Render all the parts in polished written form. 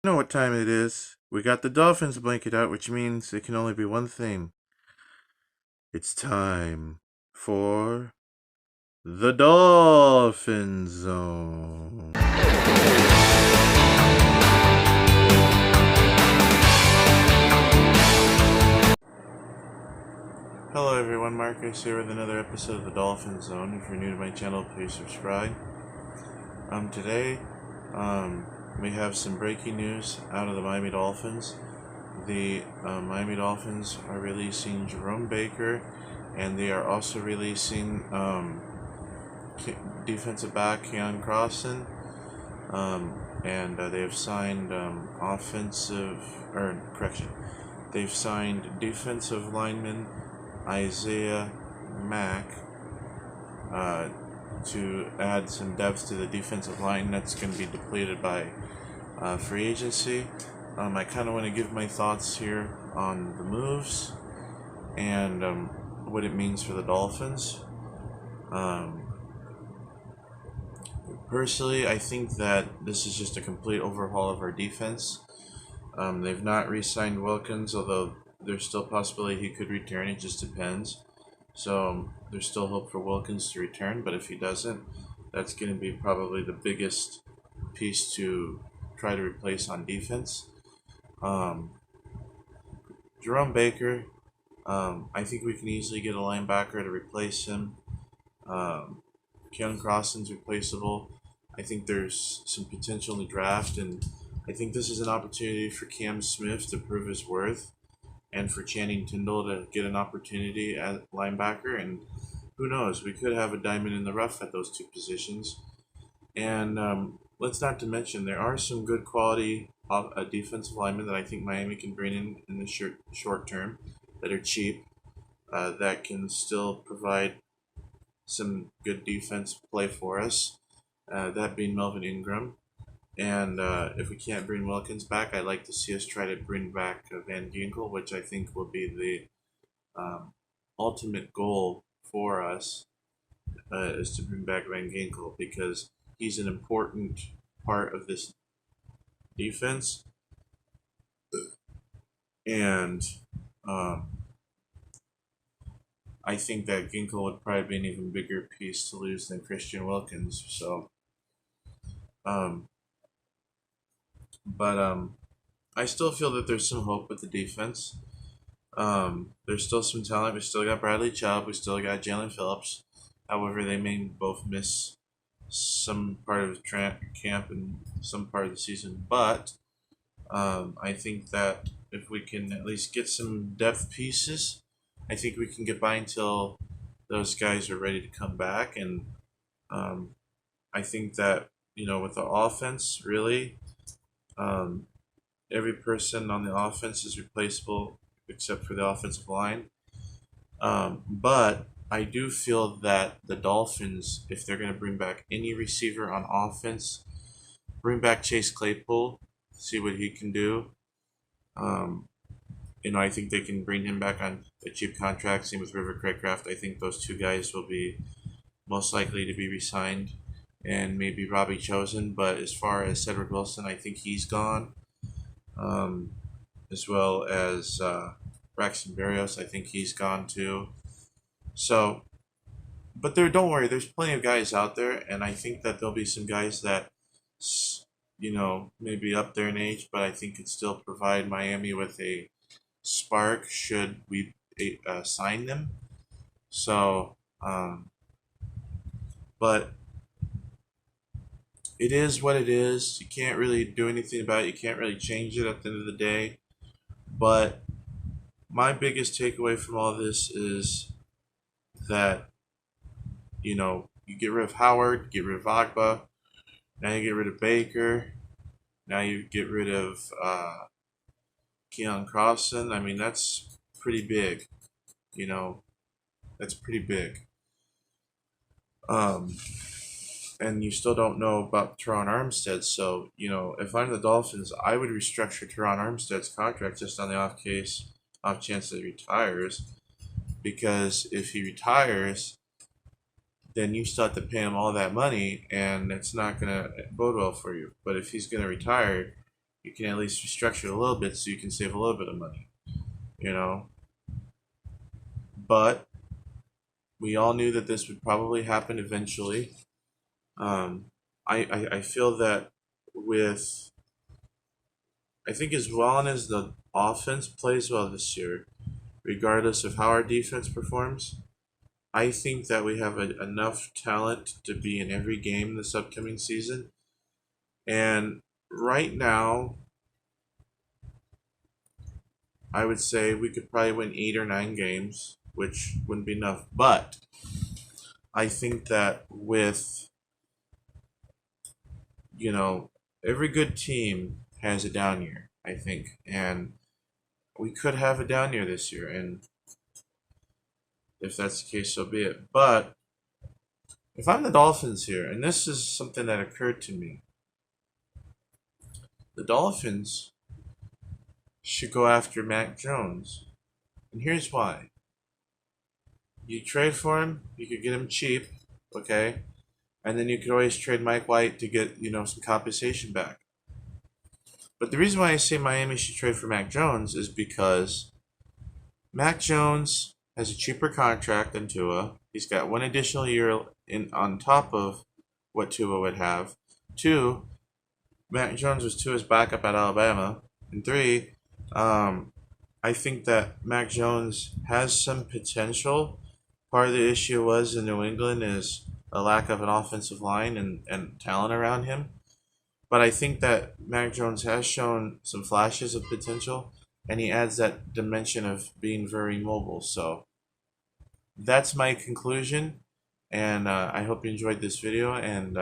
You know what time it is. We got the Dolphins blanket out, which means it can only be one thing. It's time for the Dolphin Zone. Hello everyone, Marcus here with another episode of the Dolphin Zone. If you're new to my channel, please subscribe. Today, we have some breaking news out of the Miami Dolphins. The Miami Dolphins are releasing Jerome Baker, and they are also releasing defensive back Crossen, and they have signed they've signed defensive lineman Isaiah Mack to add some depth to the defensive line that's going to be depleted by free agency. I kind of want to give my thoughts here on the moves and what it means for the Dolphins. Personally, I think that this is just a complete overhaul of our defense. They've not re-signed Wilkins, although there's still a possibility he could return. It just depends. So there's still hope for Wilkins to return, but if he doesn't, that's going to be probably the biggest piece to try to replace on defense. Jerome Baker, I think we can easily get a linebacker to replace him. Crossen's replaceable. I think there's some potential in the draft, and I think this is an opportunity for Cam Smith to prove his worth, and for Channing Tindall to get an opportunity at linebacker. And who knows, we could have a diamond in the rough at those two positions. And let's not to mention, there are some good quality defensive linemen that I think Miami can bring in the short term that are cheap, that can still provide some good defense play for us, that being Melvin Ingram. And if we can't bring Wilkins back, I'd like to see us try to bring back Van Ginkel, which I think will be the ultimate goal for us, is to bring back Van Ginkel, because he's an important part of this defense. And I think that Ginkel would probably be an even bigger piece to lose than Christian Wilkins. So, but I still feel that there's some hope with the defense. There's still some talent. We still got Bradley Chubb. We still got Jalen Phillips. However, they may both miss some part of camp and some part of the season. But I think that if we can at least get some depth pieces, I think we can get by until those guys are ready to come back. And I think that, with the offense, really, every person on the offense is replaceable except for the offensive line. But I do feel that the Dolphins, if they're going to bring back any receiver on offense, bring back Chase Claypool, see what he can do. I think they can bring him back on a cheap contract. Same with River Craycraft. I think those two guys will be most likely to be re-signed, and maybe Robbie Chosen. But as far as Cedric Wilson, I think he's gone. As well as Braxton Berrios, I think he's gone too. So, but don't worry, there's plenty of guys out there, and I think that there'll be some guys that, maybe up there in age, but I think could still provide Miami with a spark should we sign them. So, but it is what it is. You can't really do anything about it. You can't really change it at the end of the day. But my biggest takeaway from all this is that, you get rid of Howard, get rid of Agba, now you get rid of Baker, now you get rid of Keon Crossen. I mean, that's pretty big. That's pretty big. And you still don't know about Teron Armstead. So, if I'm the Dolphins, I would restructure Teron Armstead's contract just on the off chance that he retires. Because if he retires, then you still have to pay him all that money, and it's not going to bode well for you. But if he's going to retire, you can at least restructure it a little bit so you can save a little bit of money, you know. But we all knew that this would probably happen eventually. I feel that with, I think as well as the offense plays well this year, regardless of how our defense performs, I think that we have enough talent to be in every game this upcoming season. And right now, I would say we could probably win 8 or 9 games, which wouldn't be enough. But I think that with, you know, every good team has a down year, I think. And we could have a down year this year. And if that's the case, so be it. But if I'm the Dolphins here, and this is something that occurred to me, the Dolphins should go after Mac Jones. And here's why. You trade for him, you could get him cheap, okay? And then you could always trade Mike White to get, some compensation back. But the reason why I say Miami should trade for Mac Jones is because Mac Jones has a cheaper contract than Tua. He's got 1 additional year on top of what Tua would have. 2, Mac Jones was Tua's backup at Alabama. And 3, I think that Mac Jones has some potential. Part of the issue was in New England is a lack of an offensive line and talent around him. But I think that Mac Jones has shown some flashes of potential, and he adds that dimension of being very mobile. So that's my conclusion, and I hope you enjoyed this video, and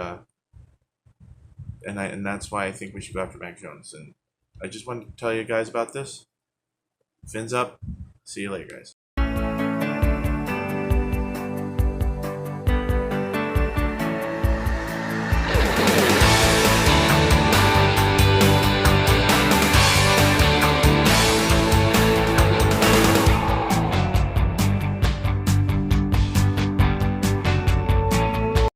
that's why I think we should go after Mac Jones. And I just wanted to tell you guys about this. Fins up. See you later, guys.